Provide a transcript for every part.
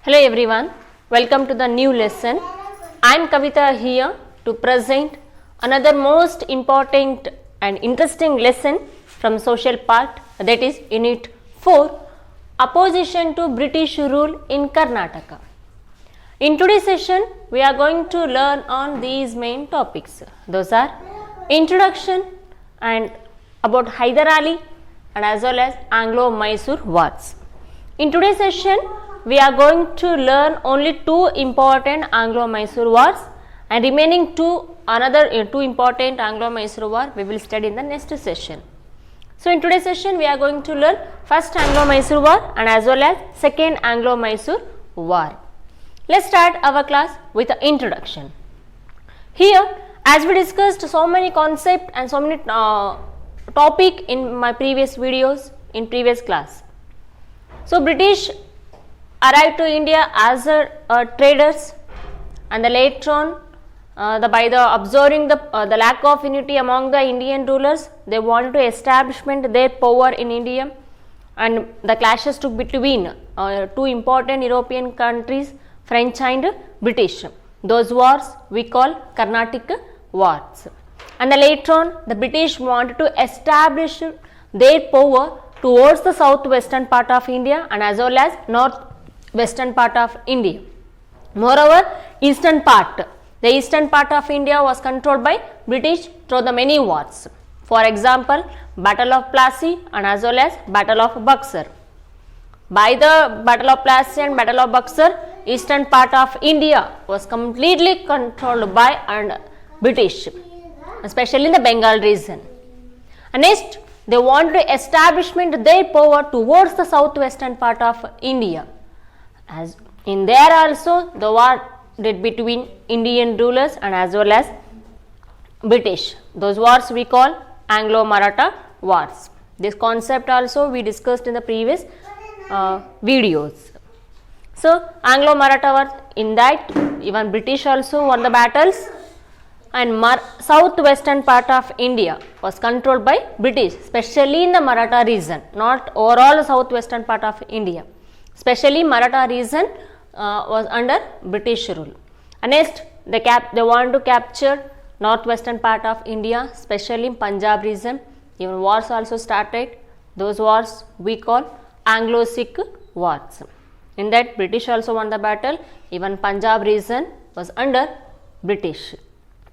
Hello everyone, welcome to the new lesson. I am Kavita here to present another most important and interesting lesson from social part, that is Unit 4, Opposition to British Rule in Karnataka. In today's session, we are going to learn on these main topics. Those are Introduction and about Hyder Ali and as well as Anglo-Mysore Wars. In today's session, we are going to learn only two important Anglo-Mysore Wars and remaining two important Anglo-Mysore War we will study in the next session. So in today's session we are going to learn first Anglo-Mysore War and as well as second Anglo-Mysore War. Let's start our class with the introduction. Here, as we discussed so many concepts and so many topic in my previous videos in previous class. So British arrived to India as traders, and later on by observing the lack of unity among the Indian rulers, they wanted to establishment their power in India, and the clashes took between two important European countries, French and British. Those wars we call Carnatic Wars. And later on the British wanted to establish their power towards the southwestern part of India and as well as northwestern part of India. Moreover, the eastern part of India was controlled by British through the many wars. For example, Battle of Plassey and as well as Battle of Buxar. By the Battle of Plassey and Battle of Buxar, eastern part of India was completely controlled by British, especially in the Bengal region. And next, they wanted to establishment their power towards the southwestern part of India. As in there also the war did between Indian rulers and as well as British. Those wars we call Anglo-Maratha Wars. This concept also we discussed in the previous videos. So Anglo-Maratha War, in that even British also won the battles, and southwestern part of India was controlled by British, especially in the Maratha region, not overall southwestern part of India. Especially Maratha region was under British rule. And next, they want to capture northwestern part of India, especially in Punjab region. Even wars also started. Those wars we call Anglo-Sikh Wars. In that, British also won the battle. Even Punjab region was under British.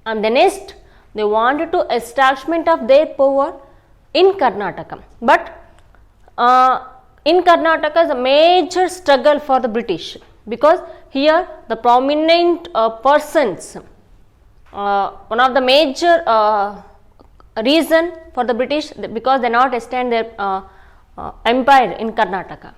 And the next, they wanted to establishment of their power in Karnataka. But in Karnataka is a major struggle for the British, because here the prominent persons, one of the major reason for the British, because they not extend their empire in Karnataka.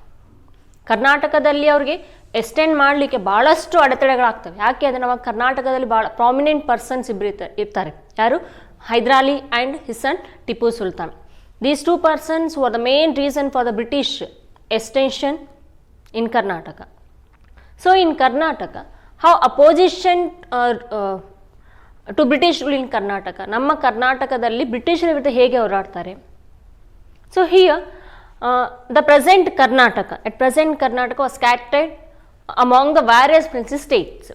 ಕರ್ನಾಟಕದಲ್ಲಿ ಅವರಿಗೆ extend ಮಾಡಲಿಕ್ಕೆ ಭಾಳಷ್ಟು ಅಡೆತಡೆಗಳಾಗ್ತವೆ. ಯಾಕೆ ಅಂದರೆ ನಮ್ಮ ಕರ್ನಾಟಕದಲ್ಲಿ ಭಾಳ prominent persons ಇಬ್ಬರು ಇರ್ತಾರೆ. ಯಾರು? Hyder Ali and his son Tipu Sultan. These two persons were the main reason for the British extension in Karnataka. So in Karnataka, how opposition to British rule in Karnataka, ನಮ್ಮ ಕರ್ನಾಟಕದಲ್ಲಿ ಬ್ರಿಟಿಷರ ವಿರುದ್ಧ ಹೇಗೆ ಹೋರಾಡ್ತಾರೆ? So here the present Karnataka was scattered among the various princely states.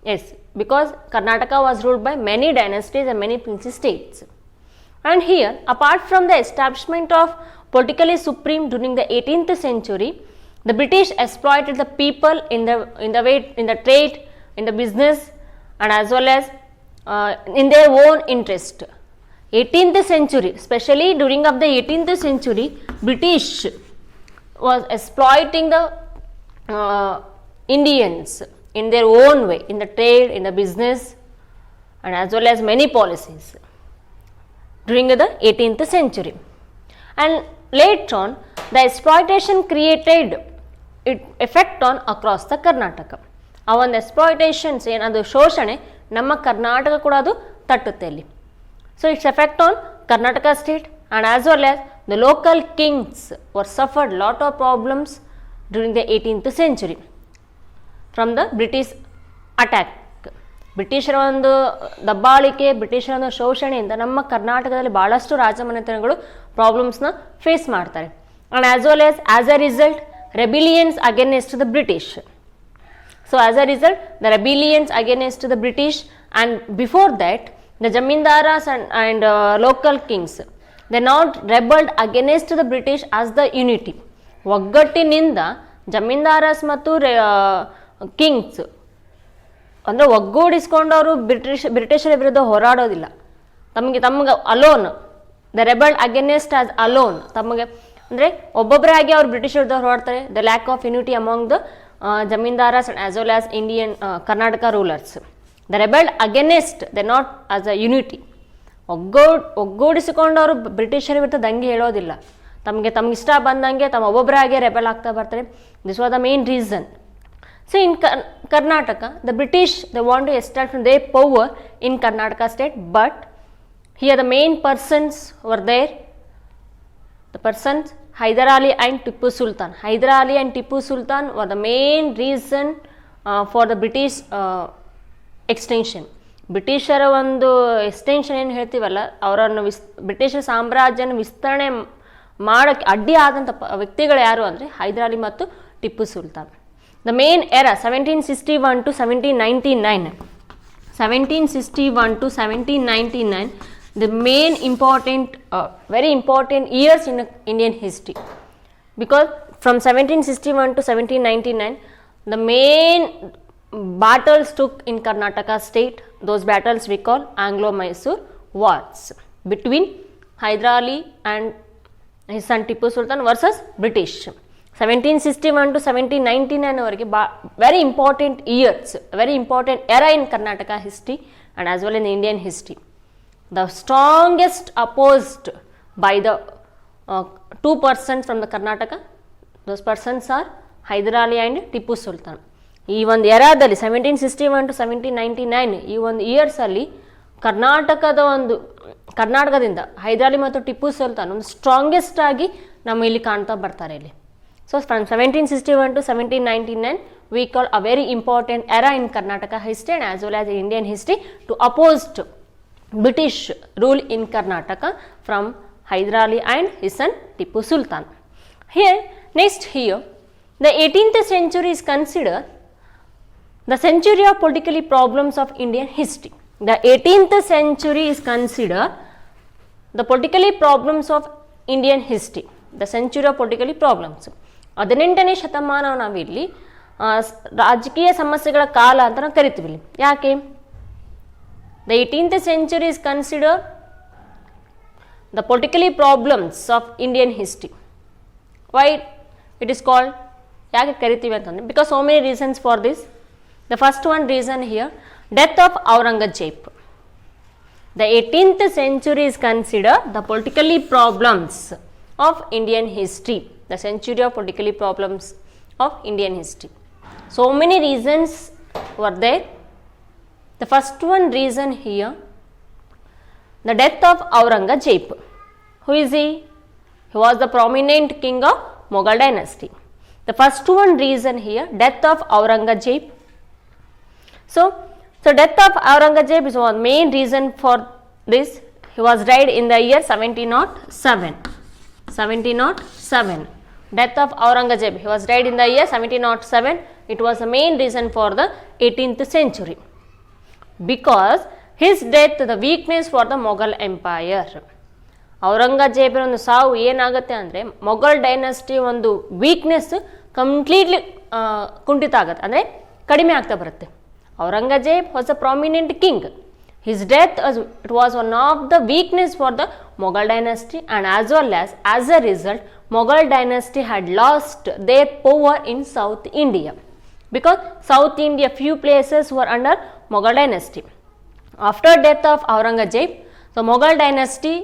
Yes, because Karnataka was ruled by many dynasties and many princely states. And here, apart from the establishment of politically supreme during the 18th century, the British exploited the people in the trade, in the business, and as well as in their own interest. 18th century, especially during of the 18th century, British was exploiting the Indians in their own way, in the trade, in the business, and as well as many policies during the 18th century. And later on, the exploitation created effect on across the Karnataka. ಆ ಒಂದು ಎಕ್ಸ್ಪ್ಲಾಯ್ಟೇಷನ್ಸ್ ಏನದು ಶೋಷಣೆ ನಮ್ಮ ಕರ್ನಾಟಕ ಕೂಡ ಅದು ತಟ್ಟುತ್ತೆ ಅಲ್ಲಿ. So its effect on Karnataka state and as well as the local kings were suffered lot of problems during the 18th century from the British attack. ಬ್ರಿಟಿಷರ ಒಂದು ದಬ್ಬಾಳಿಕೆ, ಬ್ರಿಟಿಷರ ಒಂದು ಶೋಷಣೆಯಿಂದ ನಮ್ಮ ಕರ್ನಾಟಕದಲ್ಲಿ ಭಾಳಷ್ಟು ರಾಜಮನೆತನಗಳು ಪ್ರಾಬ್ಲಮ್ಸ್ನ ಫೇಸ್ ಮಾಡ್ತಾರೆ. And as well as a result rebellions against the British. So as a result, the rebellions against the British, and before that the Jamindaras and local kings, they not rebelled against the British as the unity. ಒಗ್ಗಟ್ಟಿನಿಂದ ಜಮೀನ್ದಾರಸ್ ಮತ್ತು Kings ಅಂದರೆ ಒಗ್ಗೂಡಿಸ್ಕೊಂಡವರು ಬ್ರಿಟಿಷರ ವಿರುದ್ಧ ಹೋರಾಡೋದಿಲ್ಲ. ತಮಗೆ alone, the rebelled against as alone. ತಮಗೆ ಅಂದರೆ ಒಬ್ಬೊಬ್ಬರೇ ಆಗಿ ಅವ್ರು ಬ್ರಿಟಿಷ್ ವಿರುದ್ಧ ಹೋರಾಡ್ತಾರೆ. The lack of unity among the zamindars as well as Indian Karnataka rulers. The rebelled against, they not as a unity. ಒಗ್ಗೂಡಿಸಿಕೊಂಡವರು ಬ್ರಿಟಿಷರ ವಿರುದ್ಧ ದಂಗೆ ಹೇಳೋದಿಲ್ಲ. ತಮಗೆ ಇಷ್ಟ ಬಂದಂಗೆ ಒಬ್ಬೊಬ್ಬರಾಗೆ ರೆಬೆಲ್ ಆಗ್ತಾ ಬರ್ತಾರೆ. This was the main reason. So in Karnataka, the British, they want to establish their power in Karnataka state, but here the main persons were there. The persons Hyder Ali and Tipu Sultan. Hyder Ali and Tipu Sultan were the main reason for the British extension. ಬ್ರಿಟಿಷರ ಒಂದು extension ಏನು ಹೇಳ್ತೀವಲ್ಲ, ಅವರನ್ನು ಬ್ರಿಟಿಷರ ಸಾಮ್ರಾಜ್ಯನ ವಿಸ್ತರಣೆ ಮಾಡೋಕ್ಕೆ ಅಡ್ಡಿ ಆದಂಥ ವ್ಯಕ್ತಿಗಳು ಯಾರು ಅಂದರೆ ಹೈದರ್ ಅಲಿ ಮತ್ತು Tipu Sultan. The main era 1761 to 1799. 1761 to 1799, the main important, very important years in Indian history, because from 1761 to 1799, the main battles took in Karnataka state. Those battles we call Anglo-Mysore wars between Hyder Ali and his son Tipu Sultan versus British. 1761 to 1799 ಅವರೆಗೆ very important years, very important era in Karnataka history and as well in Indian history. The strongest opposed by the two persons from the Karnataka, those persons are Hyder Ali and Tipu Sultan. ಈ ಒಂದು ಎರಾದಲ್ಲಿ 1761 to 1799 ಈ ಒಂದು ಇಯರ್ಸಲ್ಲಿ ಕರ್ನಾಟಕದಿಂದ ಹೈದರ್ ಅಲಿ ಮತ್ತು ಟಿಪ್ಪು ಸುಲ್ತಾನ್ ಒಂದು strongest ಆಗಿ ನಮ್ಮ ಇಲ್ಲಿ ಕಾಣ್ತಾ ಬರ್ತಾರೆ ಇಲ್ಲಿ. So from 1761 to 1799, we call a very important era in Karnataka history and as well as Indian history to oppose British rule in Karnataka from Hyder Ali and his son Tipu Sultan. Here, the 18th century is considered the century of politically problems of Indian history. The 18th century is considered the politically problems of Indian history, the century of politically problems. 18ನೇ ಶತಮಾನ ನಾವಿಲ್ಲಿ ರಾಜಕೀಯ ಸಮಸ್ಯೆಗಳ ಕಾಲ ಅಂತ ನಾವು ಕರಿತೀವಿ. ಯಾಕೆ? The 18th century is considered the politically problems of Indian history. Why it is called? ಯಾಕೆ ಕರಿತೀವಿ ಅಂತಂದ್ರೆ, because so many reasons for this. The first one reason here, death of Aurangzeb. The 18th century is considered the politically problems of Indian history, the century of politically problems of Indian history. So many reasons were there. The first one reason here, the death of Aurangzeb. Who is he? He was the prominent king of Mughal dynasty. The first one reason here, death of Aurangzeb. So death of Aurangzeb is one main reason for this. He was died in the year 1707. 1707. Death of Aurangzeb. He was died in the year 1707. It was the main reason for the 18th century. Because his death, the weakness for the Mughal empire. ಔರಂಗಜೇಬರ ಒಂದು ಸಾವು ಏನಾಗುತ್ತೆ ಅಂದರೆ Mughal dynasty ಒಂದು weakness completely ಕುಂಠಿತ ಆಗುತ್ತೆ, ಅಂದರೆ ಕಡಿಮೆ ಆಗ್ತಾ ಬರುತ್ತೆ. Aurangzeb was a prominent king. His death it was one of the weakness for the Mughal dynasty, and as well as a result, Mughal dynasty had lost their power in South India, because South India few places were under Mughal dynasty. After death of Aurangzeb, the Mughal dynasty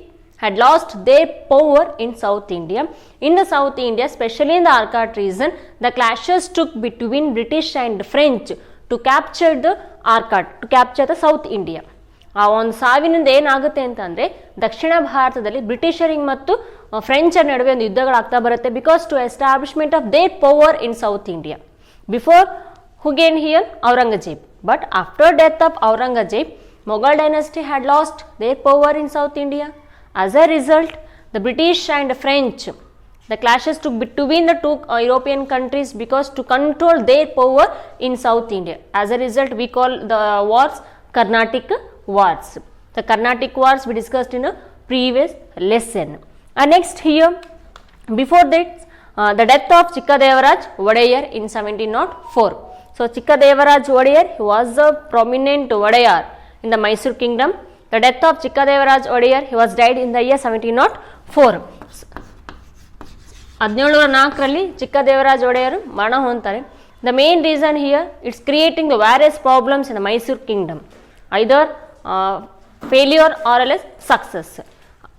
had lost their power in South India. In the South India, especially in the Arcot region, the clashes took between British and French to capture the Arcot, to capture the South India. ಆ ಒಂದು ಸಾವಿನಿಂದ ಏನಾಗುತ್ತೆ ಅಂತಂದರೆ ದಕ್ಷಿಣ ಭಾರತದಲ್ಲಿ ಬ್ರಿಟಿಷರಿಗೆ ಮತ್ತು ಫ್ರೆಂಚರ ನಡುವೆ ಒಂದು ಯುದ್ಧಗಳಾಗ್ತಾ ಬರುತ್ತೆ, because to establishment of their power in South India. Before who gained here? Aurangzeb. But after death of Aurangzeb, Mughal dynasty had lost their power in South India. As a result, the British and French The clashes took between the two European countries because to control their power in South India. As a result, we call the wars Carnatic Wars. The Carnatic Wars we discussed in a previous lesson. And next here, before that, the death of Chikkadevaraj Wadayar in 1704. So, Chikkadevaraj Wadayar, he was a prominent Wadayar in the Mysore kingdom. The death of Chikkadevaraj Wadayar, he was died in the year 1704. 1704ರಲ್ಲಿ Chikkadevaraja ಒಡೆಯರು ಮರಣ ಹೊಂತಾರೆ. The main reason here, it's creating the various problems in the Mysore kingdom, either failure or else success.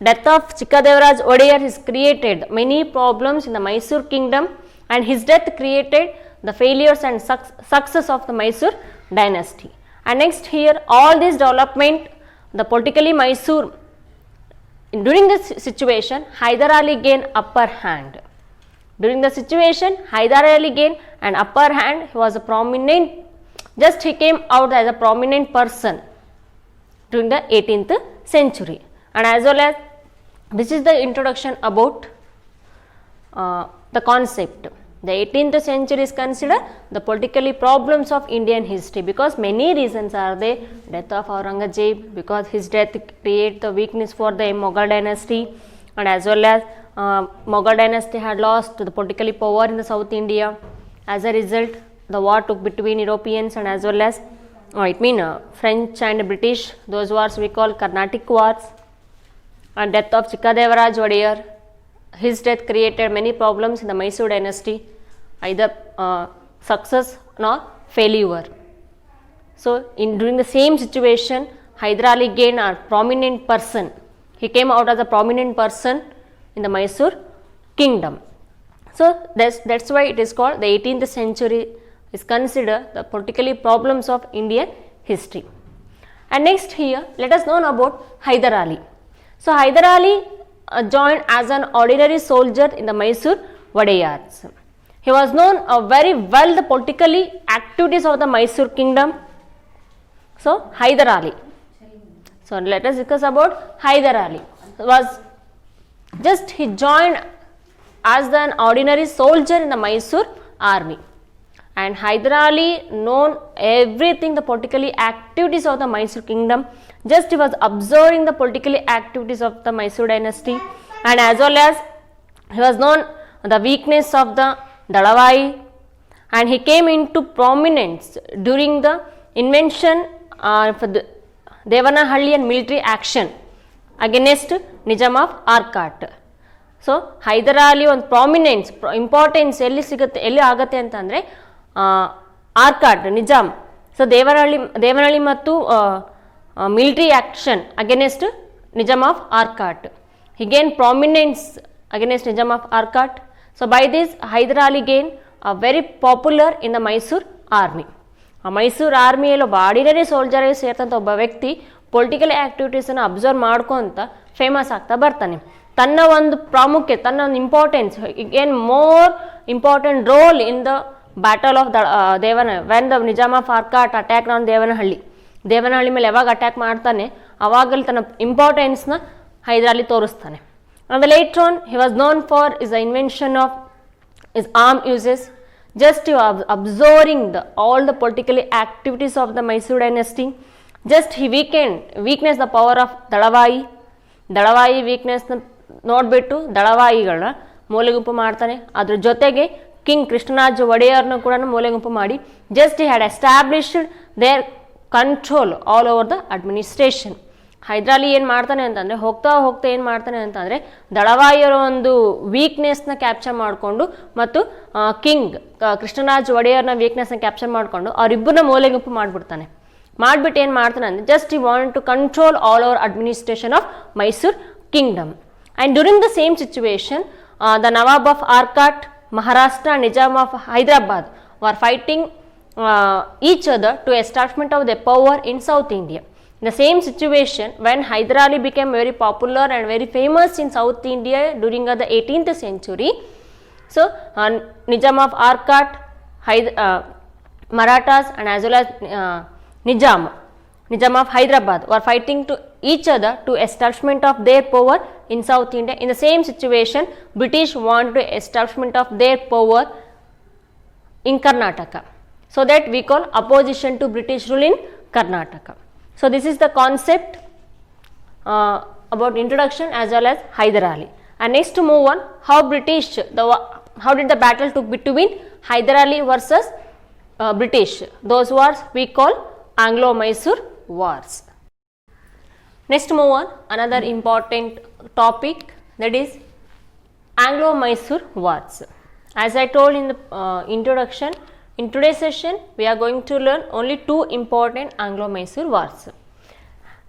Death of Chikkadevaraj Wadayar has created many problems in the Mysore kingdom, and his death created the failures and success of the Mysore dynasty. And next here, all this development, the politically Mysore, during this situation, Hyder Ali gained upper hand. During the situation, Hyder Ali gained an upper hand. He was a prominent, just he came out as a prominent person during the 18th century. And as well as, this is the introduction about the concept. The 18th century is considered the politically problems of Indian history, because many reasons are there. Death of Aurangzeb, because his death created the weakness for the Mughal dynasty, and as well as Mughal dynasty had lost the politically power in the South India. As a result, the war took between Europeans and as well as French and British. Those wars we call Carnatic Wars. And death of Chikkadevaraj Wadayar, his death created many problems in the Mysore dynasty, either success nor failure. So, during the same situation, Hyder Ali gained a prominent person. He came out as a prominent person in the Mysore kingdom. So, that's why it is called the 18th century is considered the politically problems of Indian history. And next here, let us know about Hyder Ali. So, Hyder Ali joined as an ordinary soldier in the Mysore Wadayars. He was known very well the politically activities of the Mysore kingdom. So, Hyder Ali. So, let us discuss about Hyder Ali. He joined as an ordinary soldier in the Mysore army. And Hyder Ali known everything, the politically activities of the Mysore kingdom. Just he was observing the politically activities of the Mysore dynasty, and as well as he was known the weakness of the Dalavai, and he came into prominence during the invention for the Devanahalli military action against Nizam of Arcot. So, Hyder Ali ಒಂದು prominence importance ಎಲ್ಲಿ ಆಗುತ್ತೆ ಅಂತಂದರೆ Arcot Nizam. So Devanahalli ಮತ್ತು military action against Nizam of Arcot. He gained prominence against Nizam of Arcot. So, by this Hyder Ali gained very popular in the Mysore army. ಆ ಮೈಸೂರು ಆರ್ಮಿಯಲ್ಲಿ ಒಬ್ಬ ordinary soldier ಆಗಿ ಸೇರ್ತಂಥ ಒಬ್ಬ ವ್ಯಕ್ತಿ ಪೊಲಿಟಿಕಲ್ ಆ್ಯಕ್ಟಿವಿಟೀಸನ್ನು ಅಬ್ಸರ್ವ್ ಮಾಡ್ಕೊತ ಫೇಮಸ್ ಆಗ್ತಾ ಬರ್ತಾನೆ. ತನ್ನ ಒಂದು ಪ್ರಾಮುಖ್ಯತೆ, ತನ್ನ ಒಂದು importance, gain more important role in the battle of when the Nizam of Arcot attack on Devanahalli ಮೇಲೆ ಯಾವಾಗ ಅಟ್ಯಾಕ್ ಮಾಡ್ತಾನೆ ಅವಾಗಲ್ಲಿ ತನ್ನ ಇಂಪಾರ್ಟೆನ್ಸ್ನ ಹೈದರ್ ಅಲಿ ತೋರಿಸ್ತಾನೆ. And the later on he was known for his invention of his arm uses. Just observing all the political activities of the Mysore dynasty, just he weakness the power of Dalavai weakness ನೋಡ್ಬಿಟ್ಟು ದಳವಾಯಿಗಳನ್ನ ಮೂಲೆಗುಂಪು ಮಾಡ್ತಾನೆ. ಅದ್ರ ಜೊತೆಗೆ king Krishnaraja ಒಡೆಯರ್ನ ಕೂಡ ಮೂಲೆಗುಂಪು ಮಾಡಿ just had established their control all over the administration. Hyder Ali ಏನು ಮಾಡ್ತಾನೆ ಅಂತಂದರೆ ಹೋಗ್ತಾ ಏನು ಮಾಡ್ತಾನೆ ಅಂತಂದರೆ ದಳವಾಯಿಯರ ಒಂದು ವೀಕ್ನೆಸ್ನ ಕ್ಯಾಪ್ಚರ್ ಮಾಡಿಕೊಂಡು ಮತ್ತು ಕಿಂಗ್ ಕೃಷ್ಣರಾಜ ಒಡೆಯರ್ನ ವೀಕ್ನೆಸ್ನ ಕ್ಯಾಪ್ಚರ್ ಮಾಡಿಕೊಂಡು ಅವರಿಬ್ಬರನ್ನ ಮೂಲೆಗುಂಪು ಮಾಡಿಬಿಡ್ತಾನೆ. ಮಾಡಿಬಿಟ್ಟು ಏನು ಮಾಡ್ತಾನೆ ಅಂದರೆ ಜಸ್ಟ್ ಈ want to control all over administration of Mysore kingdom. And during the same situation, the Nawab of Arcot, Maharashtra, Nizam of Hyderabad were fighting each other to establishment of their power in South India. In the same situation, when Hyder Ali became very popular and very famous in South India during the 18th century, so Nizam of Arcot, Marathas and as well as Nizam of Hyderabad were fighting to each other to establishment of their power in South India. In the same situation, British want to establishment of their power in Karnataka. So that we call opposition to British rule in Karnataka. So this is the concept about introduction as well as Hyder Ali. And next to move on, how did the battle took between Hyder Ali versus British. Those wars we call Anglo-Mysore wars. Next move on, another important topic, that is Anglo-Mysore wars. As I told in the introduction, in today's session we are going to learn only two important Anglo-Mysore wars.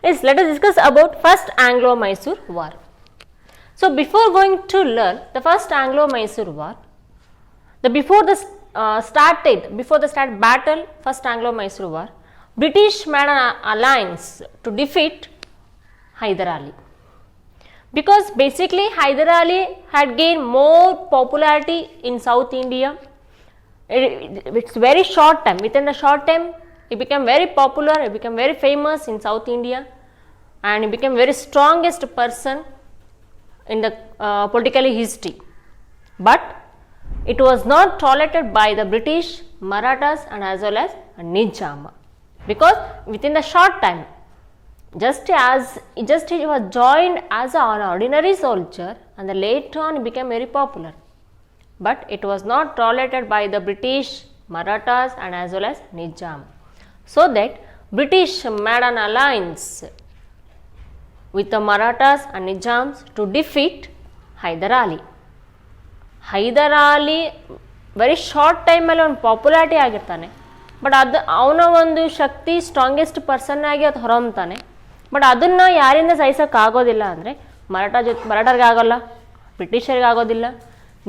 Yes, let us discuss about first Anglo-Mysore war. So before going to learn the first Anglo-Mysore war, before the start battle, first Anglo-Mysore war, British made an alliance to defeat Hyder Ali. Because basically Hyder Ali had gained more popularity in South India. It's very short time, within a short time he became very popular, he became very famous in South India, and he became very strongest person in the political history. But it was not tolerated by the British, Marathas and as well as Nizam, because within the short time, just he was joined as an ordinary soldier, and then later on he became very popular. But it was not tolerated by the British, Marathas and as well as Nizam. So that British made an alliance with the Marathas and Nizams to defeat Hyder Ali. Hyder Ali very short time ಅಲ್ಲಿ ಒಂದು popularity ಆಗಿರ್ತಾನೆ, but ಅವನ ಒಂದು ಶಕ್ತಿ strongest person ಆಗಿ ಅದು ಹೊರಹೊಮ್ತಾನೆ. But ಅದನ್ನು ಯಾರಿಂದ ಸಹಿಸೋಕ್ಕಾಗೋದಿಲ್ಲ ಅಂದರೆ ಮರಾಠರಿಗೆ ಆಗೋಲ್ಲ, ಬ್ರಿಟಿಷರಿಗೆ ಆಗೋದಿಲ್ಲ,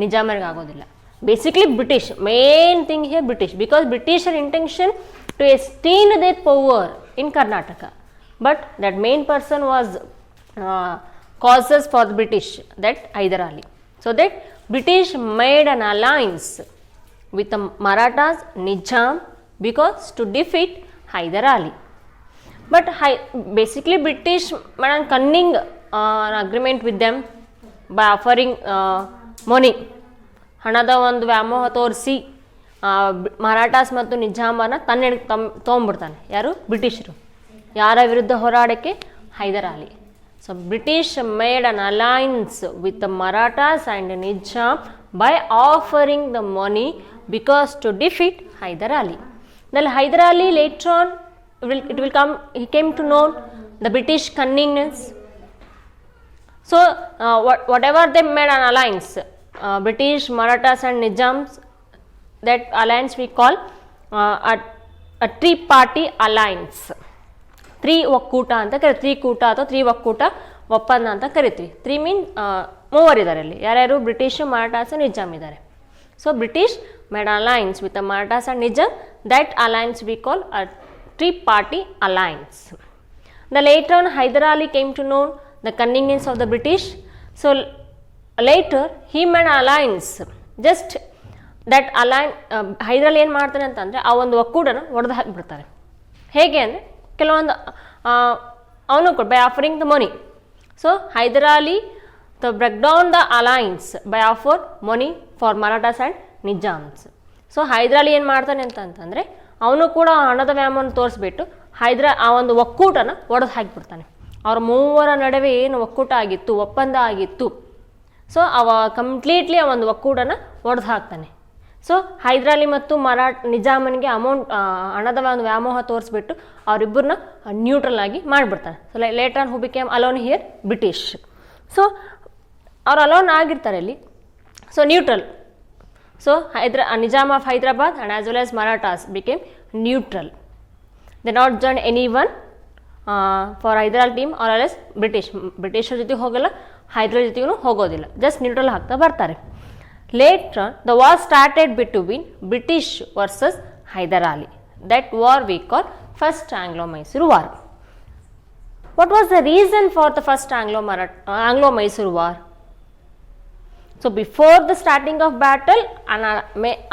ನಿಜಾಮರಿಗೆ ಆಗೋದಿಲ್ಲ. Basically British, main thing here British, because Britisher intention to extend their power in Karnataka. But that main person was causes for the British, that Hyder Ali. So that British made an alliance with the Marathas, Nizam, because to defeat Hyder Ali. But basically British made a cunning agreement with them by offering money. ಹಣದ ಒಂದು ವ್ಯಾಮೋಹ ತೋರಿಸಿ ಮರಾಠಾಸ್ ಮತ್ತು ನಿಜಾಮನ ತೊಗೊಂಡ್ಬಿಡ್ತಾನೆ. ಯಾರು? ಬ್ರಿಟಿಷರು. ಯಾರ ವಿರುದ್ಧ ಹೋರಾಡಕ್ಕೆ? Hyder Ali. So British made an alliance with the Marathas and Nizam by offering the money because to defeat Hyder Ali. Then Hyder Ali later on he came to know the British cunningness. So whatever they made an alliance, British, Marathas and Nizams, that alliance we call a three-party alliance. Three ಒಕ್ಕೂಟ ಅಂತ ಕರಿತೀವಿ. ತ್ರಿಕೂಟ ಅಥವಾ three ಒಕ್ಕೂಟ ಒಪ್ಪಂದ ಅಂತ ಕರಿತೀವಿ. Three ಮೀನ್ ಮೂವರಿದ್ದಾರೆ ಅಲ್ಲಿ. ಯಾರ್ಯಾರು? ಬ್ರಿಟಿಷ್, ಮರಾಠಾಸ್, ನಿಜಾಮ್ ಇದ್ದಾರೆ. So British made alliance with the Marathas and Nizam. That alliance we call a tri party alliance. The later on Hyder Ali came to know the cunningness of the British. So later he made alliance. Just that align Hyder Ali ಏನು ಮಾಡ್ತಾನೆ ಅಂತಂದರೆ ಆ ಒಂದು ಒಕ್ಕೂಟನ ಒಡೆದು ಹಾಕಿಬಿಡ್ತಾರೆ. ಹೇಗೆ ಅಂದರೆ ಕೆಲವೊಂದು ಅವನು ಕೊಟ್ಟು by offering the money. So Hyder Ali break down the alliance by offer money for Marathas and Nizams. So Hyder Ali ಏನು ಮಾಡ್ತಾನೆ ಅಂತಂದರೆ ಅವನು ಕೂಡ ಹಣದ ವ್ಯಾಮವನ್ನು ತೋರಿಸ್ಬಿಟ್ಟು ಆ ಒಂದು ಒಕ್ಕೂಟನ ಒಡೆದು ಹಾಕಿಬಿಡ್ತಾನೆ. ಅವ್ರ ಮೂವರ ನಡುವೆ ಏನು ಒಕ್ಕೂಟ ಆಗಿತ್ತು, ಒಪ್ಪಂದ ಆಗಿತ್ತು, ಸೊ ಕಂಪ್ಲೀಟ್ಲಿ ಆ ಒಂದು ಒಕ್ಕೂಟನ ಒಡೆದು ಹಾಕ್ತಾನೆ. ಸೊ ಹೈದರ್ ಅಲಿ ಮತ್ತು ನಿಜಾಮನಿಗೆ ಹಣದ ಒಂದು ವ್ಯಾಮೋಹ ತೋರಿಸ್ಬಿಟ್ಟು ಅವರಿಬ್ಬರನ್ನ ನ್ಯೂಟ್ರಲ್ ಆಗಿ ಮಾಡಿಬಿಡ್ತಾನೆ. So later on who became alone here? British. So ಅವ್ರು ಅಲೋನ್ ಆಗಿರ್ತಾರೆ ಇಲ್ಲಿ. So neutral. So Nizam of Hyderabad and as well as Marathas became neutral. They not join any one for Hyder Ali team or as ಬ್ರಿಟಿಷರ ಜೊತೆಗೆ ಹೋಗಲ್ಲ, ಹೈದರಾಬಾದ್ ಜೊತೆಗೂ ಹೋಗೋದಿಲ್ಲ, ಜಸ್ಟ್ ನ್ಯೂಟ್ರಲ್ ಹಾಕ್ತಾ ಬರ್ತಾರೆ. Later on, the war started between British versus Hyder Ali. That war we call First Anglo-Mysore War. What was the reason for the First Anglo-Mysore War? So before the starting of battle, an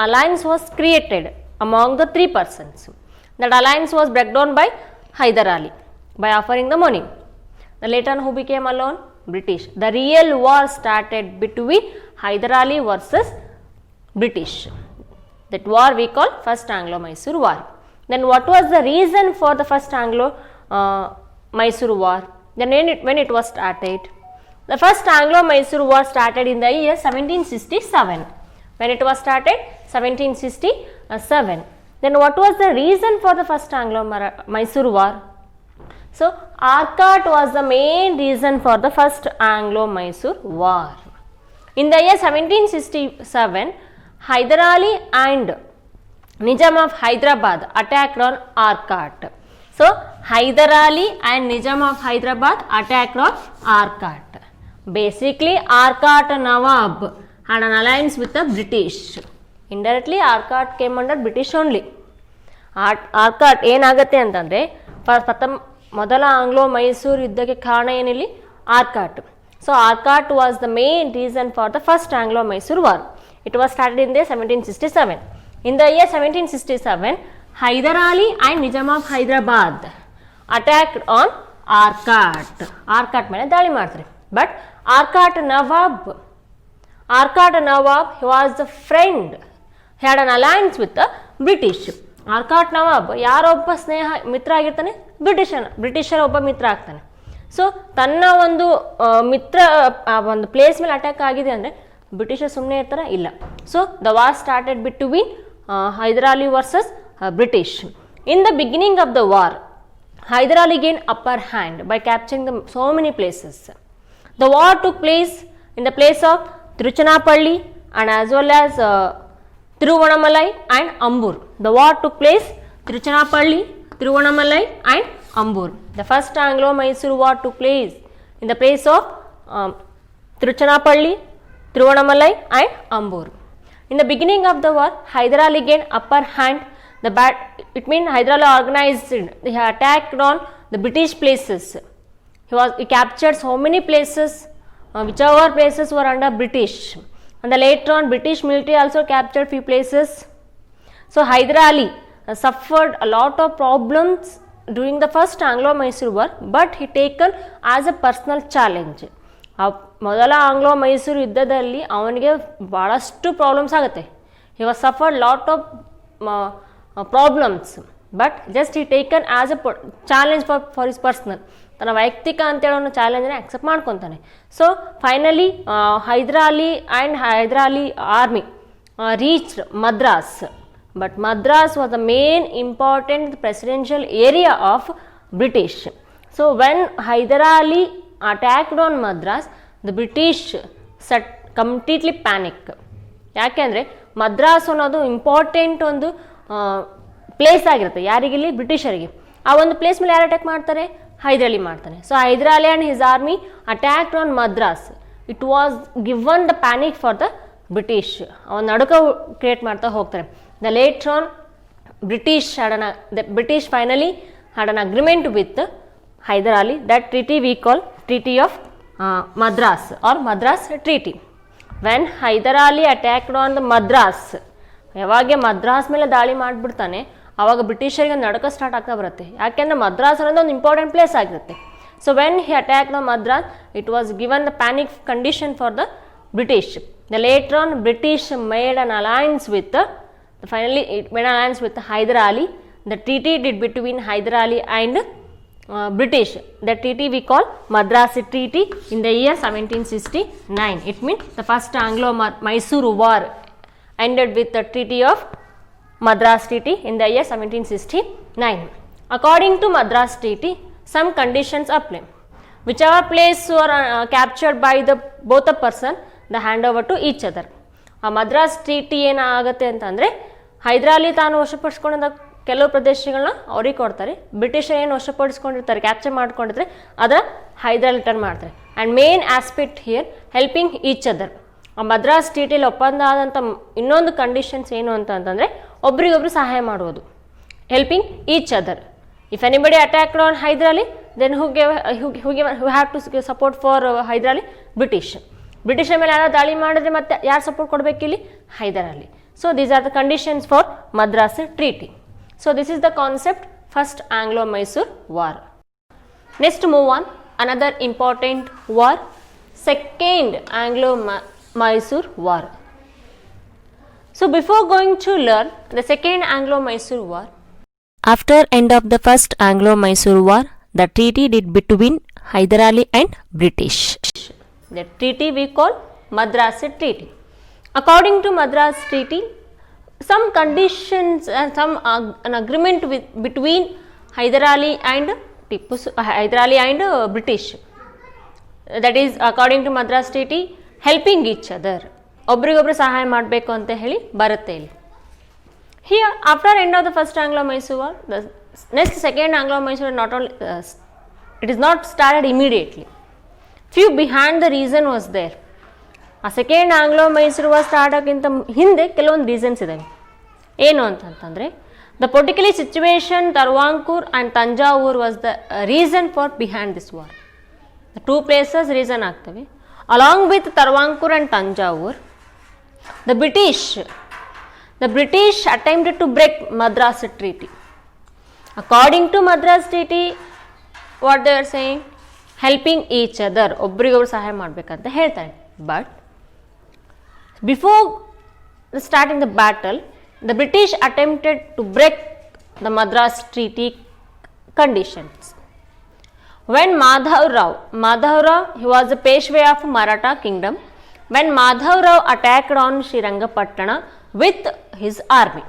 alliance was created among the three persons. That alliance was broken down by Hyder Ali by offering the money. Then later on, who became alone? British. The real war started between Hyder Ali versus British. That war we call first Anglo-Mysore war. Then what was the reason for the first Anglo-Mysore war? Then when it was started? The first Anglo-Mysore war started in the year 1767. When it was started? 1767. Then what was the reason for the first Anglo-Mysore war? So, Arcot was the main reason for the first Anglo-Mysore war. In the year 1767, Hyder Ali and Nizam of Hyderabad attacked on Arcot. So, Hyder Ali and Nizam of Hyderabad attacked on Arcot. Basically, Arcot Nawab had an alliance with the British. Indirectly, Arcot came under British only. Arcot ಏನಾಗುತ್ತೆ ಅಂತಂದರೆ ಮೊದಲ Anglo Mysore ಯುದ್ಧಕ್ಕೆ ಕಾರಣ ಏನಿಲ್ಲಿ Arcot. So Arcot was the main reason for the first Anglo Mysore war. It was started in the 1767. In the year 1767, Hyder Ali and Nizam of Hyderabad attacked on Arcot. Arcot ಮೇಲೆ ದಾಳಿ ಮಾಡ್ತಾರೆ. But Arcot Nawab was the friend, had an alliance with the British. Arcot Nawab ಯಾರೊಬ್ಬ ಮಿತ್ರ ಆಗಿರ್ತಾನೆ? ಬ್ರಿಟಿಷರ ಒಬ್ಬ ಮಿತ್ರ ಆಗ್ತಾನೆ. So ತನ್ನ ಒಂದು ಮಿತ್ರ ಒಂದು ಪ್ಲೇಸ್ ಮೇಲೆ ಅಟ್ಯಾಕ್ ಆಗಿದೆ ಅಂದರೆ ಬ್ರಿಟಿಷರ್ ಸುಮ್ಮನೆ ಇರ್ತಾರ? ಇಲ್ಲ. So the war started between Hyder Ali versus British. In the beginning of the war, Hyder Ali gain upper hand by capturing the so many places. The war took place in the place of Tiruchirappalli and as well as Tiruvannamalai and Ambur. The war took place Tiruchinapalli, Tiruvannamalai and Ambur. The first Anglo-Mysore war took place in the place of Tiruchinapalli, Tiruvannamalai and Ambur. In the beginning of the war, Hyder Ali gained upper hand. It means Hyder Ali organized, he attacked on the British places. He captured so many places, whichever places were under British. And later on, British military also captured few places. So Hyder Ali suffered a lot of problems during the first Anglo-Mysore war, but he taken as a personal challenge. ಮೊದಲ Anglo Mysore ಯುದ್ಧದಲ್ಲಿ ಅವನಿಗೆ ಭಾಳಷ್ಟು problems ಆಗುತ್ತೆ. He was suffered lot of problems, but just he taken as a challenge for his personal. ತನ್ನ ವೈಯಕ್ತಿಕ ಅಂತೇಳಿ ಅವನು ಚಾಲೆಂಜನ್ನ ಆಕ್ಸೆಪ್ಟ್ ಮಾಡ್ಕೊತಾನೆ. So finally Hyder Ali and Hyder Ali army reached Madras. But Madras was the main important presidential area of British. So when Hyder Ali attacked on Madras, the British sat completely panic. ಯಾಕೆಂದರೆ ಮದ್ರಾಸ್ ಅನ್ನೋದು important ಒಂದು place ಆಗಿರುತ್ತೆ ಯಾರಿಗಿಲ್ಲಿ, ಬ್ರಿಟಿಷರಿಗೆ. ಆ ಒಂದು ಪ್ಲೇಸ್ ಮೇಲೆ ಯಾರು ಅಟ್ಯಾಕ್ ಮಾಡ್ತಾರೆ? ಹೈದರ್ ಅಲಿ ಮಾಡ್ತಾನೆ. So Hyder Ali and his army attacked on Madras. It was given the panic for the British. ಅವನ ನಡುಕ ಕ್ರಿಯೇಟ್ ಮಾಡ್ತಾ ಹೋಗ್ತಾರೆ. The later on British finally had an agreement with Hyder Ali. That treaty we call Treaty of Madras or Madras Treaty. When Hyder Ali attacked on the Madras, ಯಾವಾಗ ಮದ್ರಾಸ್ ಮೇಲೆ ದಾಳಿ ಮಾಡಿಬಿಡ್ತಾನೆ ಆವಾಗ ಬ್ರಿಟಿಷರಿಗೆ ನಡಕ start ಆಗ್ತಾ ಬರುತ್ತೆ. ಯಾಕೆಂದರೆ ಮದ್ರಾಸ್ ಅನ್ನೋದು ಒಂದು ಇಂಪಾರ್ಟೆಂಟ್ ಪ್ಲೇಸ್ ಆಗಿರುತ್ತೆ. So when he attack the Madras, it was given the panic condition for the British. The later on British made an alliance with Hyder Ali. The treaty did between Hyder Ali and British. The treaty we call Madras Treaty in the year 1769. It means the first Anglo-Mysore war ended with the Treaty of Madras Treaty in the year 1769. According to Madras Treaty, some conditions apply. Whichever place were captured by both the person, the handover to each other. ಆ Madras treaty ಏನಾಗುತ್ತೆ ಅಂತಂದರೆ, ಹೈದರ್ ಅಲಿ ತಾನು ವಶಪಡಿಸ್ಕೊಂಡ ಕೆಲವು ಪ್ರದೇಶಗಳನ್ನ ಅವ್ರಿಗೆ ಕೊಡ್ತಾರೆ. ಬ್ರಿಟಿಷರ್ ಏನು ವಶಪಡಿಸ್ಕೊಂಡಿರ್ತಾರೆ, capture ಮಾಡ್ಕೊಂಡಿರ್ತಾರೆ, ಅದರ ಹೈದರ್ ಅಲಿ ರಿಟರ್ನ್ ಮಾಡ್ತಾರೆ. And main aspect here helping each other. ಆ ಮದ್ರಾಸ್ ಟ್ರೀಟಿಲಿ ಒಪ್ಪಂದ ಆದಂಥ ಇನ್ನೊಂದು ಕಂಡೀಷನ್ಸ್ ಏನು ಅಂತಂದರೆ, ಒಬ್ರಿಗೊಬ್ರು ಸಹಾಯ ಮಾಡುವುದು, helping each other. If anybody attacked on Hyder Ali, then who have to support for Hyder Ali? ಬ್ರಿಟಿಷರ ಮೇಲೆ ಯಾರು ದಾಳಿ ಮಾಡಿದ್ರೆ ಮತ್ತೆ ಯಾರು ಸಪೋರ್ಟ್ ಕೊಡಬೇಕಿಲ್ಲಿ? Hyder Ali. So these are the conditions for Madras treaty. So this is the concept first Anglo-Mysore war. Next move on another important war Second Anglo-Mysore War. So before going to learn the Second Anglo-Mysore War, after end of the First Anglo-Mysore War, the treaty did between Hyder Ali and British. The treaty we call Madras Treaty. According to Madras Treaty, some conditions and some an agreement between Hyder Ali and British. That is according to Madras Treaty, helping each other. ಒಬ್ರಿಗೊಬ್ರು ಸಹಾಯ ಮಾಡಬೇಕು ಅಂತ ಹೇಳಿ ಬರುತ್ತೆ ಇಲ್ಲಿ. Here, after end of the First Anglo-Mysore War, the next Second Anglo-Mysore not only it is not started immediately. Few behind the reason was there. ಆ second ಆಂಗ್ಲೋ-ಮೈಸೂರು war start ಆಗೋಕ್ಕಿಂತ ಹಿಂದೆ ಕೆಲವೊಂದು ರೀಸನ್ಸ್ ಇದ್ದಾವೆ. ಏನು ಅಂತಂತಂದರೆ, the politically situation ತರ್ವಾಂಕೂರ್ and Thanjavur was the reason for behind this war. The two places reason ಆಗ್ತವೆ. Along with ತರ್ವಾಂಕೂರ್ and Thanjavur, the British attempted to break Madras Treaty. According to Madras Treaty, what they are saying, helping each other, ಒಬ್ರಿಗೊಬ್ರು ಸಹಾಯ ಮಾಡಬೇಕಂತ ಹೇಳ್ತಾರೆ. But before starting the battle, the British attempted to break the Madras Treaty conditions. When Madhav Rao, he was the Peshwa of Maratha kingdom. When Madhav Rao attacked on Srirangapatna with his army.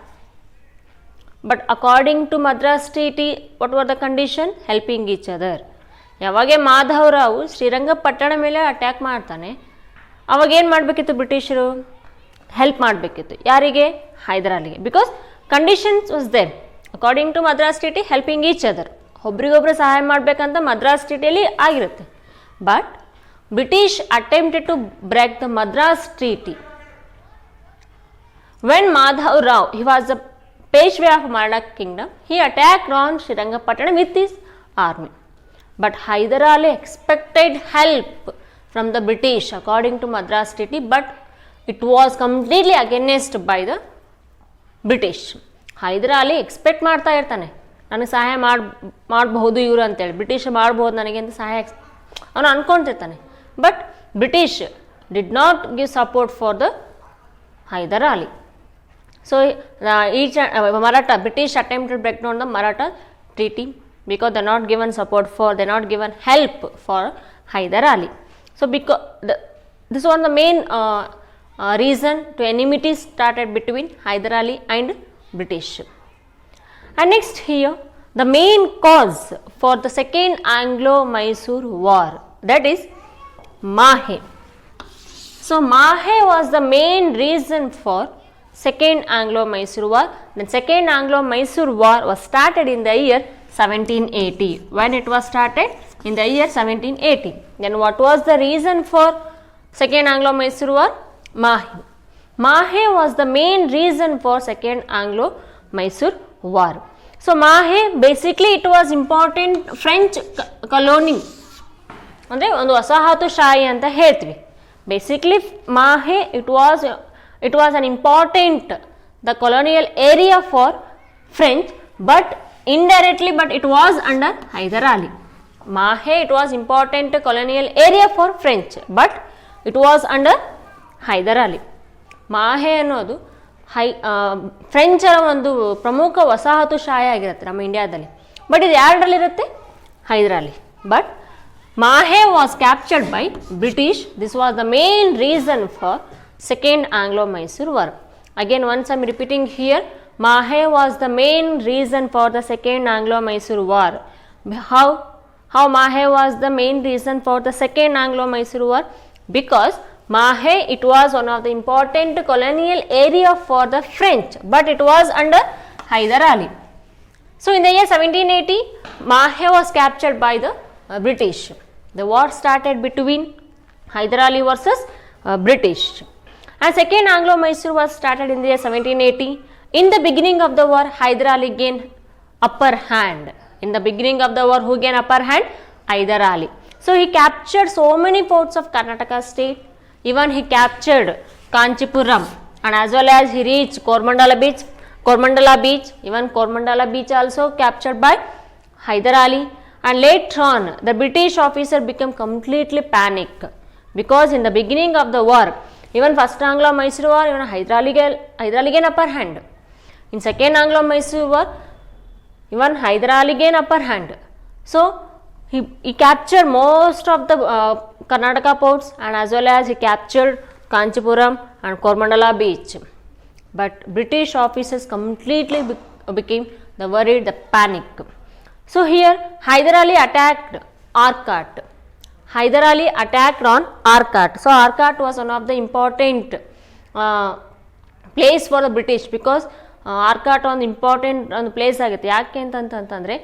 But according to Madras Treaty, what were the condition? Helping each other. ಯಾವಾಗ ಮಾಧವ್ ರಾವ್ ಶ್ರೀರಂಗಪಟ್ಟಣ ಮೇಲೆ attack ಮಾಡ್ತಾನೆ, ಅವಾಗ ಏನು ಮಾಡಬೇಕಿತ್ತು ಬ್ರಿಟಿಷರು? Help ಮಾಡಬೇಕಿತ್ತು. ಯಾರಿಗೆ? ಹೈದರ್ ಅಲಿಗೆ. Because conditions was there. According to Madras treaty, helping each other, ಒಬ್ರಿಗೊಬ್ರು ಸಹಾಯ ಮಾಡಬೇಕಂತ ಮದ್ರಾಸ್ ಟ್ರೀಟಿಯಲ್ಲಿ ಆಗಿರುತ್ತೆ. But British attempted to break the Madras Treaty. When Madhav Rao, he was the Peshwa of Maratha kingdom, he attacked on Srirangapatna with his army. But Hyder Ali expected help from the British according to Madras Treaty, but it was completely against by the British. Hyder Ali expect ಮಾಡ್ತಾ ಇರ್ತಾನೆ, ನನಗೆ ಸಹಾಯ ಮಾಡಬಹುದು ಇವರು ಅಂತೇಳಿ, British ಮಾಡ್ಬೋದು ನನಗೆ ಅಂತ ಸಹಾಯ ಅವನು ಅನ್ಕೊತಿರ್ತಾನೆ. But British did not give support for the Hyder Ali. So British attempted to break down the Maratha treaty because they are not given support for, they are not given help for Hyder Ali. So because this was the main reason to enmity started between Hyder Ali and British. And next here, the main cause for the Second Anglo-Mysore War, that is Mahe. So Mahe was the main reason for Second Anglo-Mysore War. The Second Anglo-Mysore War was started in the year 1780. When it was started? In the year 1780. Then what was the reason for Second Anglo-Mysore War? Mahe. Mahe was the main reason for Second Anglo-Mysore War. So Mahe, basically it was important French colony. ಅಂದರೆ ಒಂದು ವಸಾಹತುಶಾಹಿ ಅಂತ ಹೇಳ್ತೀವಿ. Basically Mahe it was an important the colonial area for French, but indirectly but it was under Hyder Ali. Mahe it was important colonial area for French, but it was under Hyder Ali. Mahe ಅನ್ನೋದು ಫ್ರೆಂಚರ ಒಂದು ಪ್ರಮುಖ ವಸಾಹತುಶಾಹಿ ಆಗಿರುತ್ತೆ ನಮ್ಮ ಇಂಡಿಯಾದಲ್ಲಿ. ಬಟ್ ಇದು ಯಾರಲ್ಲಿರುತ್ತೆ? Hyder Ali. But Mahe was captured by British. This was the main reason for Second Anglo-Mysore War. Again, once I am repeating here, Mahe was the main reason for the Second Anglo-Mysore War. How Mahe was the main reason for the Second Anglo-Mysore War? Because Mahe, it was one of the important colonial area for the French, but it was under Hyder Ali. So in the year 1780, Mahe was captured by the British. The war started between Hyder Ali versus British. And Second Anglo-Mysore was started in the year 1780. In the beginning of the war, Hyder Ali gained upper hand. In the beginning of the war, who gained upper hand? Hyder Ali. So he captured so many forts of Karnataka state. Even he captured Kanchipuram, and as well as he reached Coromandel Beach. Even Coromandel Beach also captured by Hyder Ali. And later on, the British officer became completely panicked. because in the beginning of the war, even first Anglo-Mysore war, even Hyder Ali upper hand. In second Anglo-Mysore war, even Hyder Ali gained upper hand. So he captured most of the Karnataka ports, and as well as he captured Kanchipuram and Coromandala beach. But British officers completely became the worried, the panic. So here Hyder Ali attacked Arcot. Hyder Ali attacked on Arcot. So Arcot was one of the important place for the British, because Arcot ಒಂದು important ಒಂದು place ಆಗುತ್ತೆ. ಯಾಕೆ ಅಂತಂತಂದರೆ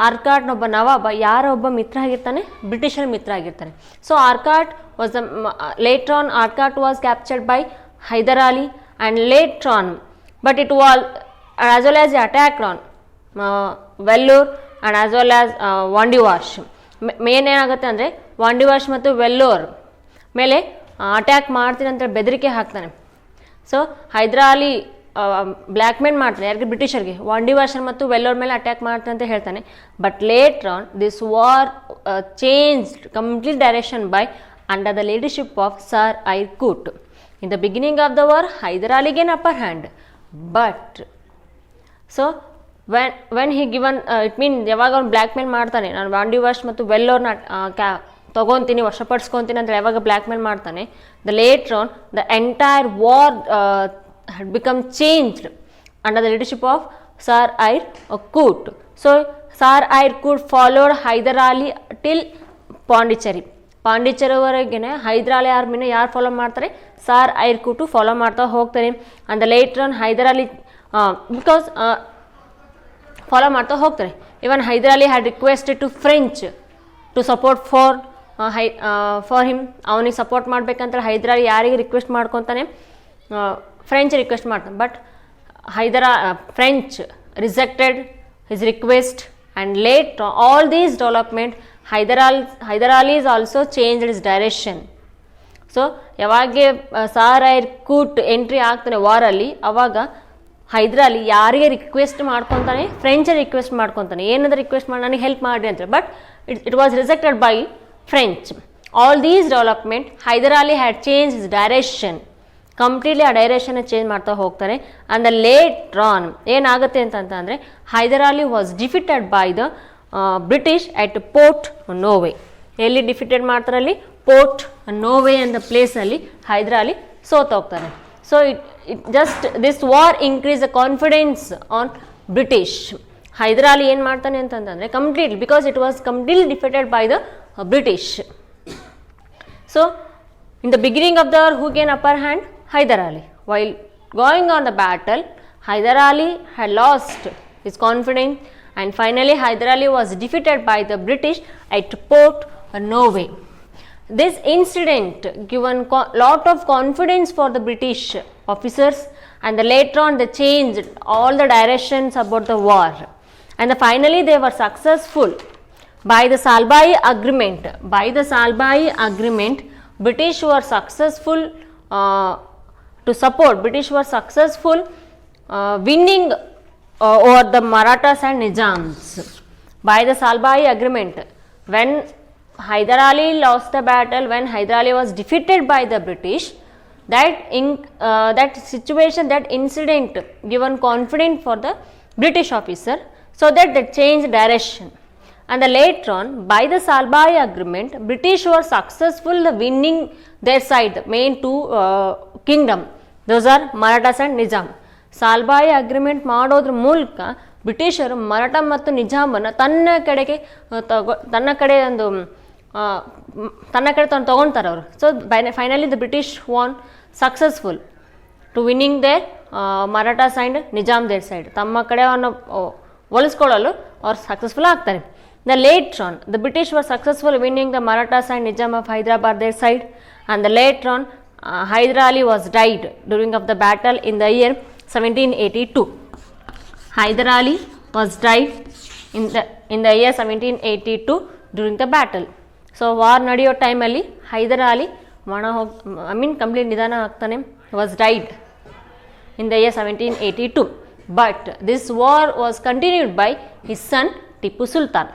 ಆರ್ಕಾಟ್ನೊಬ್ಬ ನವಾಬ ಯಾರ ಒಬ್ಬ ಮಿತ್ರ ಆಗಿರ್ತಾನೆ, ಬ್ರಿಟಿಷರ ಮಿತ್ರ ಆಗಿರ್ತಾನೆ. So Arcot was the later on Arcot was captured by Hyder Ali and later on, but it was as well as attacked on Vellore and as well as Wandiwash. Main ಏನಾಗುತ್ತೆ ಅಂದರೆ ವಾಂಡಿವಾಶ್ ಮತ್ತು ವೆಲ್ಲೂರ್ ಮೇಲೆ ಅಟ್ಯಾಕ್ ಮಾಡ್ತೀನಿ ಅಂತ ಬೆದರಿಕೆ ಹಾಕ್ತಾನೆ. ಸೊ ಹೈದರ್ ಅಲಿ ಬ್ಲ್ಯಾಕ್ ಮೇಲ್ ಮಾಡ್ತಾನೆ ಯಾರಿಗೆ, ಬ್ರಿಟಿಷರಿಗೆ, ವಾಂಡಿವಾಶನ್ ಮತ್ತು ವೆಲ್ಲೋರ್ ಮೇಲೆ ಅಟ್ಯಾಕ್ ಮಾಡ್ತಾನೆ ಅಂತ ಹೇಳ್ತಾನೆ. But later on this war changed complete direction by under the leadership of sir Eyre Coote. In the beginning of the war Hyder ಅಲಿಗೆ upper hand, but so when he given it mean ಯಾವಾಗ ಅವ್ನು black ಮೇಲ್ ಮಾಡ್ತಾನೆ, ನಾನು ವಾಂಡಿವಾಶ್ ಮತ್ತು ವೆಲ್ಲೋರ್ನ ತೊಗೊತೀನಿ, ವಶಪಡಿಸ್ಕೊತೀನಿ ಅಂತ ಯಾವಾಗ black ಮೇಲ್ ಮಾಡ್ತಾನೆ, the later on the entire war had become changed under the leadership of Sir Eyre Coote. So Sir Eyre Coote followed Hyder Ali till Pondicherry. ಪಾಂಡಿಚೇರಿವರೆಗೆ ಹೈದರ್ ಅಲಿ ಆರ್ಮಿನ ಯಾರು ಫಾಲೋ ಮಾಡ್ತಾರೆ, ಸರ್ ಐರ್ ಕೂಟು ಫಾಲೋ ಮಾಡ್ತಾ ಹೋಗ್ತಾರೆ. And later on Hyder Ali because follow ಮಾಡ್ತಾ ಹೋಗ್ತಾರೆ. Even Hyder Ali had requested to French to support for him. ಅವನಿಗೆ support ಮಾಡ್ಬೇಕಂತ ಹೈದರ್ ಅಲಿ ಯಾರಿಗೆ ರಿಕ್ವೆಸ್ಟ್ ಮಾಡ್ಕೊತಾನೆ, ಫ್ರೆಂಚ್ ರಿಕ್ವೆಸ್ಟ್ ಮಾಡ್ತಾನೆ. But French rejected his request and late all these development Hyder Ali is also changed his direction. So ಯಾವಾಗ sir Eyre ಕೂಟ್ entry ಆಗ್ತಾನೆ ವಾರಲ್ಲಿ, ಅವಾಗ ಹೈದರ್ ಅಲಿ ಯಾರಿಗೆ ರಿಕ್ವೆಸ್ಟ್ ಮಾಡ್ಕೊತಾನೆ, ಫ್ರೆಂಚ್ ರಿಕ್ವೆಸ್ಟ್ ಮಾಡ್ಕೊತಾನೆ, ಏನಂದ್ರೆ ರಿಕ್ವೆಸ್ಟ್ ಮಾಡಿ ನನಗೆ ಹೆಲ್ಪ್ ಮಾಡಿ ಅಂತ. But it was rejected by French. All these development Hyder Ali had change his direction, completely ಆ ಡೈರೆಕ್ಷನ್ನ ಚೇಂಜ್ ಮಾಡ್ತಾ ಹೋಗ್ತಾರೆ. ಆ್ಯಂಡ್ ದ ಲೇಟರ್ ಆನ್ ಏನಾಗುತ್ತೆ ಅಂತಂದರೆ Hyder Ali was defeated by the British at Porto Novo. ಎಲ್ಲಿ ಡಿಫಿಟೆಡ್ ಮಾಡ್ತಾರಲ್ಲಿ, ಪೋರ್ಟ್ ನೋವೆ ಅನ್ನೋ ಪ್ಲೇಸಲ್ಲಿ ಹೈದರ್ ಅಲಿ ಸೋತೋಗ್ತಾರೆ. So it just this war increase the confidence on British. Hyder Ali ಏನು ಮಾಡ್ತಾನೆ ಅಂತಂದರೆ completely, because it was completely defeated by the British. So in the beginning of the war, who gained upper hand? Hyder Ali. While going on the battle, Hyder Ali had lost his confidence, and finally Hyder Ali was defeated by the British at Port Noe. This incident given lot of confidence for the British officers, and later on they changed all the directions about the war, and finally they were successful by the Salbai Agreement. By the Salbai Agreement, British were successful to support. British were successful winning over the Marathas and Nizams. By the Salbai Agreement, when Hyder Ali lost the battle, when Hyder Ali was defeated by the British, that situation, that incident given confidence for the British officer, so that they changed direction. And later on, by the Salbai Agreement, British were successful winning their side, the main two kingdom. Those are Marathas and Nizam. Salbai Agreement ಮಾಡೋದ್ರ ಮೂಲಕ ಬ್ರಿಟಿಷರು ಮರಾಠ ಮತ್ತು ನಿಜಾಮನ್ನು ತನ್ನ ಕಡೆ ತಗೊಳ್ತಾರೆ ಅವರು. So finally the British won successful to winning their Marathas and Nizam their side. ತಮ್ಮ ಕಡೆಯನ್ನು ಒಲಿಸ್ಕೊಳ್ಳಲು ಅವ್ರು ಸಕ್ಸಸ್ಫುಲ್ ಆಗ್ತಾರೆ. The later on, the British were successful winning the Marathas and Nizam of Hyderabad their side, and later on Hyder Ali was died during of the battle in the year 1782. Hyder Ali was died in the year 1782 during the battle. So war ನಡೆಯೋ ಟೈಮಲ್ಲಿ Hyder Ali complete ನಿಧಾನ ಆಗ್ತಾನೆ, was died in the year 1782. But this war was continued by his son Tipu Sultan.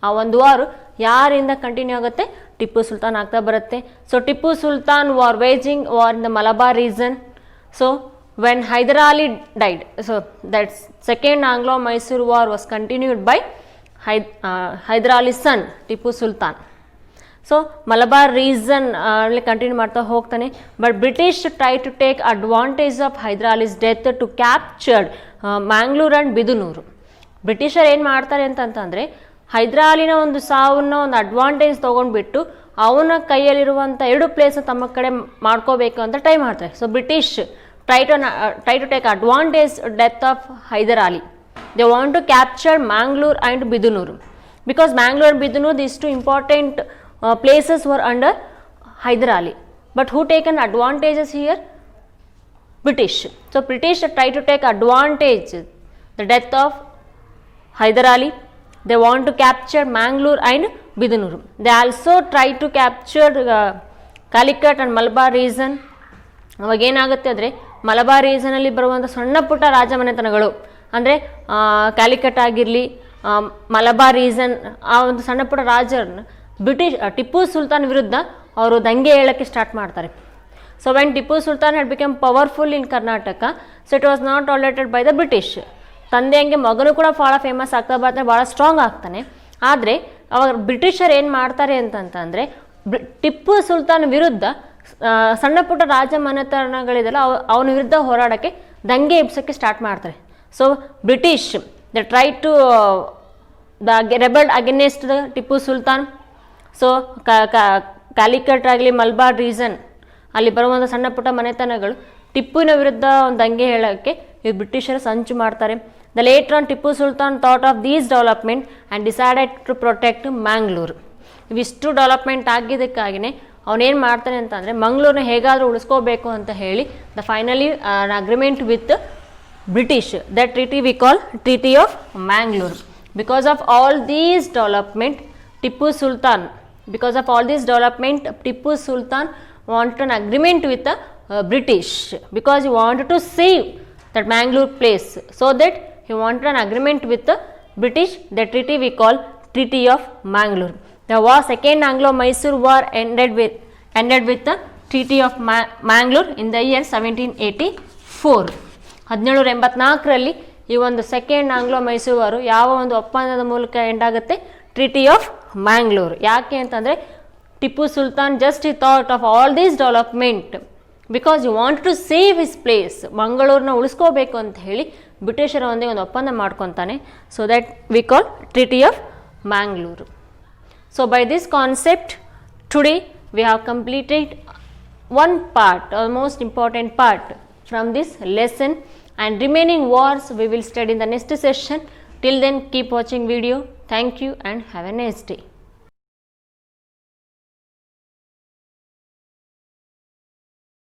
ಆ ಒಂದು ವಾರು ಯಾರಿಂದ continue ಆಗುತ್ತೆ? ಟಿಪ್ಪು ಸುಲ್ತಾನ್ ಆಗ್ತಾ ಬರುತ್ತೆ. So Tipu Sultan war waging war in the Malabar reason. So when Hyder Ali died, so that second Anglo-Mysore war was continued by Hyder Ali's son Tipu Sultan. So Malabar reason ಅಲ್ಲಿ continue ಮಾಡ್ತಾ ಹೋಗ್ತಾನೆ. But British try to take advantage of Hyder Ali's death to captured Mangalore and Bidanur. ಬ್ರಿಟಿಷರು ಏನು ಮಾಡ್ತಾರೆ ಅಂತಂತಂದರೆ ಹೈದರ್ ಅಲಿನ ಒಂದು ಸಾವನ್ನ ಒಂದು advantage ತೊಗೊಂಡ್ಬಿಟ್ಟು ಅವನ ಕೈಯಲ್ಲಿರುವಂಥ 2 ಪ್ಲೇಸ್ ತಮ್ಮ ಕಡೆ ಮಾಡ್ಕೋಬೇಕು ಅಂತ ಟ್ರೈ ಮಾಡ್ತಾರೆ. So British try to take advantage death of Hyder Ali. They want to capture Mangalore and Bidanur, because Mangalore and Bidanur, these 2 important places were under Hyder Ali. But who taken advantages here? British. So British try to take advantage the death of Hyder Ali. They want to capture Mangalore and Bidanur. They also try to capture Calicut and Malabar region. ಅವಾಗೇನಾಗುತ್ತೆ ಅಂದರೆ ಮಲಬಾರ್ ರೀಸನಲ್ಲಿ ಬರುವಂಥ ಸಣ್ಣ ಪುಟ್ಟ ರಾಜಮನೆತನಗಳು ಅಂದರೆ ಕ್ಯಾಲಿಕಟ್ ಆಗಿರಲಿ, Malabar reason, ಆ ಒಂದು ಸಣ್ಣ ಪುಟ್ಟ ರಾಜರನ್ನ ಟಿಪ್ಪು ಸುಲ್ತಾನ್ ವಿರುದ್ಧ ಅವರು ದಂಗೆ ಹೇಳೋಕ್ಕೆ ಸ್ಟಾರ್ಟ್ ಮಾಡ್ತಾರೆ. So when Tipu Sultan had become powerful in Karnataka, so it was not tolerated by the British. ತಂದೆ ಹಂಗೆ ಮಗನೂ ಕೂಡ ಭಾಳ ಫೇಮಸ್ ಆಗ್ತಾ ಬರ್ತಾನೆ, ಭಾಳ ಸ್ಟ್ರಾಂಗ್ ಆಗ್ತಾನೆ. ಆದರೆ ಅವಾಗ ಬ್ರಿಟಿಷರು ಏನು ಮಾಡ್ತಾರೆ ಅಂತಂತಂದರೆ ಟಿಪ್ಪು ಸುಲ್ತಾನ್ ವಿರುದ್ಧ ಸಣ್ಣ ಪುಟ್ಟ ರಾಜ ಮನೆತನಗಳಿದೆಲ್ಲ ಅವನ ವಿರುದ್ಧ ಹೋರಾಡೋಕ್ಕೆ ದಂಗೆ ಎಬ್ಸೋಕ್ಕೆ ಸ್ಟಾರ್ಟ್ ಮಾಡ್ತಾರೆ. So British the try to rebelled against the Tipu Sultan. So Calicut ಆಗಲಿ, ಮಲಬಾರ್ ರೀಸನ್ ಅಲ್ಲಿ ಬರುವಂಥ ಸಣ್ಣ ಪುಟ್ಟ ಮನೆತನಗಳು ಟಿಪ್ಪುವಿನ ವಿರುದ್ಧ ಒಂದು ದಂಗೆ ಹೇಳೋಕ್ಕೆ ಈ ಬ್ರಿಟಿಷರು ಸಂಚು ಮಾಡ್ತಾರೆ. The later on Tipu Sultan thought of these development and decided to protect Mangalore. ಇವಿಷ್ಟು ಡೆವಲಪ್ಮೆಂಟ್ ಆಗಿದ್ದಕ್ಕಾಗಿಯೇ ಅವನೇನು ಮಾಡ್ತಾನೆ ಅಂತಂದರೆ ಮಂಗಳೂರನ್ನ ಹೇಗಾದರೂ ಉಳಿಸ್ಕೋಬೇಕು ಅಂತ ಹೇಳಿ the finally agreement with British, the treaty V call treaty of Mangalore. Because of all these development Tipu Sultan wanted an agreement with the British, because he wanted to save that Mangalore place. So that he wanted an agreement with the British. The treaty we call Treaty of Mangalore. The second Anglo-Mysore war ended with the Treaty of Mangalore in the year 1784. 1784ರಲ್ಲಿ ಈ ಒಂದು second Anglo Mysuru ವಾರು ಯಾವ ಒಂದು ಒಪ್ಪಂದದ ಮೂಲಕ end ಆಗುತ್ತೆ? Treaty of Mangalore. ಯಾಕೆ ಅಂತಂದರೆ Tipu Sultan just ಈ thought of all these development because you want to save his place. ಮಂಗಳೂರನ್ನ ಉಳಿಸ್ಕೋಬೇಕು ಅಂತ ಹೇಳಿ ಬ್ರಿಟಿಷರ ಒಂದಿಗೆ ಒಂದು ಒಪ್ಪಂದ ಮಾಡ್ಕೊತಾನೆ. So that we call treaty of Mangalore. So by this concept, today we have completed one part, or most important part from this lesson, and remaining wars we will study in the next session. Till then, keep watching video. Thank you and have a nice day.